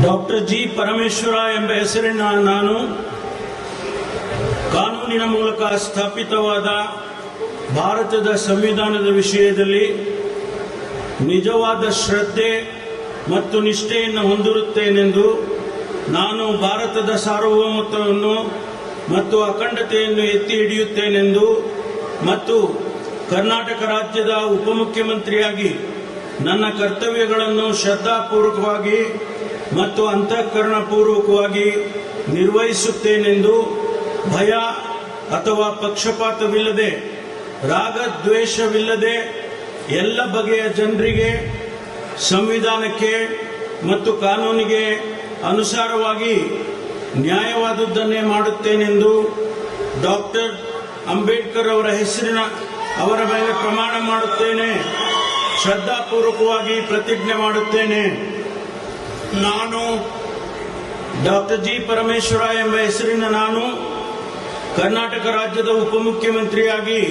Doctor G Parameshwara ಎಂಬ ಹೆಸರಿನ ನಾನು ಕಾನೂನಿನ ಮೂಲಕ ಸ್ಥಾಪಿತವಾದ ಭಾರತದ ಸಂವಿಧಾನದ ವಿಷಯದಲ್ಲಿ ನಿಜವಾದ ಶ್ರದ್ಧೆ ಮತ್ತು ನಿಷ್ಠೆಯನ್ನು ಹೊಂದಿರುತ್ತೇನೆಂದು ನಾನು ಭಾರತದ ಸಾರ್ವಭೌಮತ್ವವನ್ನು ಮತ್ತು ಅಖಂಡತೆಯನ್ನು ಎತ್ತಿ ಹಿಡಿಯುತ್ತೇನೆಂದು ಮತ್ತು ಕರ್ನಾಟಕ ರಾಜ್ಯದ ಉಪಮುಖ್ಯಮಂತ್ರಿಯಾಗಿ ನನ್ನ ಕರ್ತವ್ಯಗಳನ್ನು ಶ್ರದ್ಧಾಪೂರ್ವಕವಾಗಿ ಮತ್ತು ಅಂತಃಕರಣಪೂರ್ವಕವಾಗಿ ನಿರ್ವಹಿಸುತ್ತೇನೆಂದು ಭಯ ಅಥವಾ ಪಕ್ಷಪಾತವಿಲ್ಲದೆ ರಾಗದ್ವೇಷವಿಲ್ಲದೆ ಎಲ್ಲ ಬಗೆಯ ಜನರಿಗೆ ಸಂವಿಧಾನಕ್ಕೆ ಮತ್ತು ಕಾನೂನಿಗೆ ಅನುಸಾರವಾಗಿ ನ್ಯಾಯವಾದುದನ್ನೇ ಮಾಡುತ್ತೇನೆಂದು ಡಾಕ್ಟರ್ ಅಂಬೇಡ್ಕರ್ ಅವರ ಮೇಲೆ ಪ್ರಮಾಣ ಮಾಡುತ್ತೇನೆ. ಶ್ರದ್ಧಾಪೂರ್ವಕವಾಗಿ ಪ್ರತಿಜ್ಞೆ ಮಾಡುತ್ತೇನೆ. ನಾನು ಡಾಕ್ಟರ್ ಜಿ ಪರಮೇಶ್ವರ ಎಂಬ ಹೆಸರಿನ ನಾನು ಕರ್ನಾಟಕ ರಾಜ್ಯದ ಉಪಮುಖ್ಯಮಂತ್ರಿಯಾಗಿ